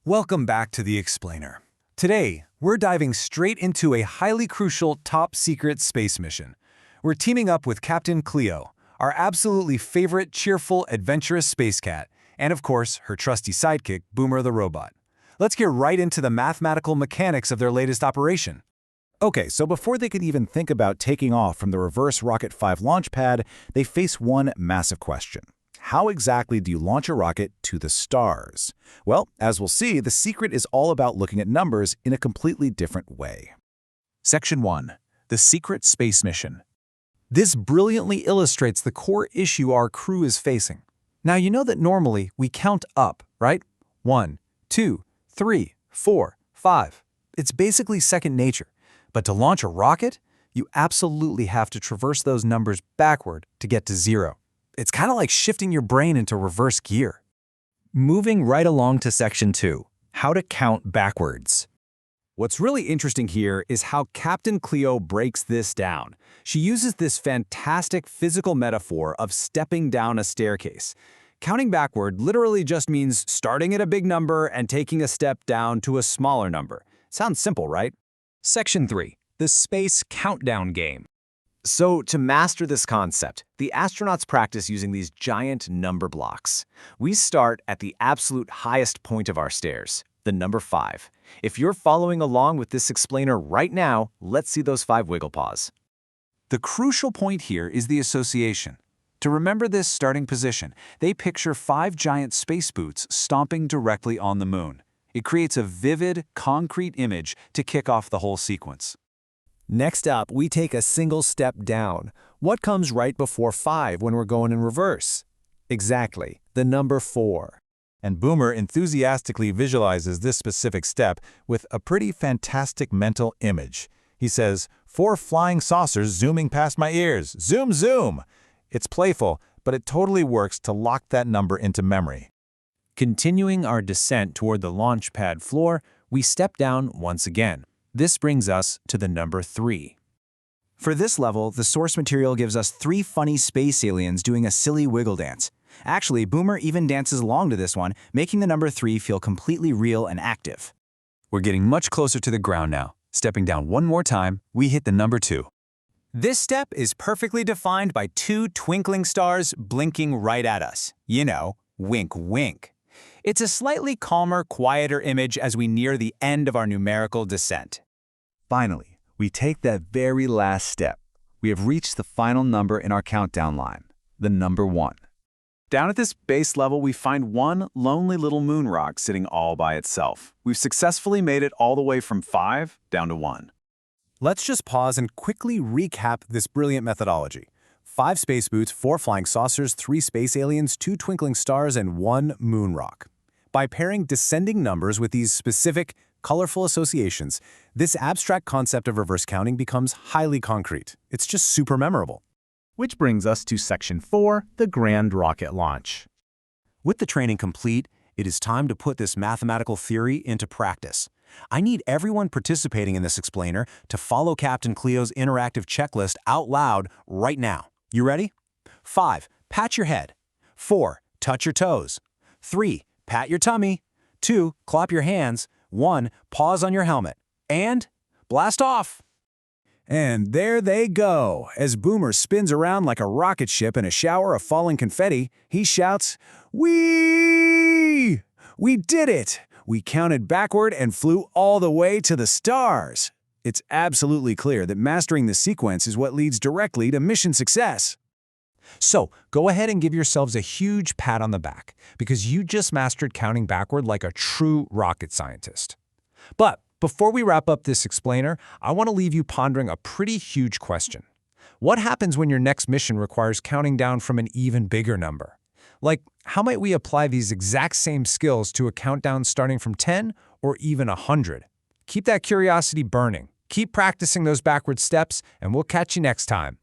Welcome back to The Explainer. Today, we're diving straight into a highly crucial top-secret space mission. We're teaming up with Captain Cleo, our absolutely favorite, cheerful, adventurous space cat, and of course, her trusty sidekick, Boomer the robot. Let's get right into the mathematical mechanics of their latest operation. Okay, so before they could even think about taking off from the reverse Rocket 5 launch pad, they face one massive question. How exactly do you launch a rocket to the stars? Well, as we'll see, the secret is all about looking at numbers in a completely different way. Section 1. The Secret Space Mission. This brilliantly illustrates the core issue our crew is facing. Now, you know that normally we count up, right? 1, 2, 3, 4, 5. It's basically second nature. But to launch a rocket, you absolutely have to traverse those numbers backward to get to 0. It's kind of like shifting your brain into reverse gear. Moving right along to Section 2. How to count backwards. What's really interesting here is how Captain Cleo breaks this down. She uses this fantastic physical metaphor of stepping down a staircase. Counting backward literally just means starting at a big number and taking a step down to a smaller number. Sounds simple, right? Section 3. The Space Countdown Game. So, to master this concept, the astronauts practice using these giant number blocks. We start at the absolute highest point of our stairs, the number 5. If you're following along with this explainer right now, let's see those 5 wiggle paws. The crucial point here is the association. To remember this starting position, they picture 5 giant space boots stomping directly on the moon. It creates a vivid, concrete image to kick off the whole sequence. Next up, we take a single step down. What comes right before 5 when we're going in reverse? Exactly, the number 4. And Boomer enthusiastically visualizes this specific step with a pretty fantastic mental image. He says, 4 flying saucers zooming past my ears. Zoom, zoom! It's playful, but it totally works to lock that number into memory. Continuing our descent toward the launch pad floor, we step down once again. This brings us to the number 3. For this level, the source material gives us 3 funny space aliens doing a silly wiggle dance. Actually, Boomer even dances along to this one, making the number 3 feel completely real and active. We're getting much closer to the ground now. Stepping down one more time, we hit the number 2. This step is perfectly defined by 2 twinkling stars blinking right at us. You know, wink, wink. It's a slightly calmer, quieter image as we near the end of our numerical descent. Finally, we take that very last step. We have reached the final number in our countdown line, the number 1. Down at this base level, we find one lonely little moon rock sitting all by itself. We've successfully made it all the way from 5 down to 1. Let's just pause and quickly recap this brilliant methodology. 5 space boots, 4 flying saucers, 3 space aliens, 2 twinkling stars, and 1 moon rock. By pairing descending numbers with these specific, colorful associations, this abstract concept of reverse counting becomes highly concrete. It's just super memorable. Which brings us to Section 4, the Grand Rocket Launch. With the training complete, it is time to put this mathematical theory into practice. I need everyone participating in this explainer to follow Captain Cleo's interactive checklist out loud right now. You ready? 5. Pat your head. 4. Touch your toes. 3. Pat your tummy. 2. Clap your hands. 1. Pause on your helmet. And blast off! And there they go. As Boomer spins around like a rocket ship in a shower of falling confetti, he shouts, "Whee! We did it! We counted backward and flew all the way to the stars." It's absolutely clear that mastering the sequence is what leads directly to mission success. So, go ahead and give yourselves a huge pat on the back, because you just mastered counting backward like a true rocket scientist. But before we wrap up this explainer, I want to leave you pondering a pretty huge question. What happens when your next mission requires counting down from an even bigger number? Like, how might we apply these exact same skills to a countdown starting from 10 or even 100? Keep that curiosity burning. Keep practicing those backward steps, and we'll catch you next time.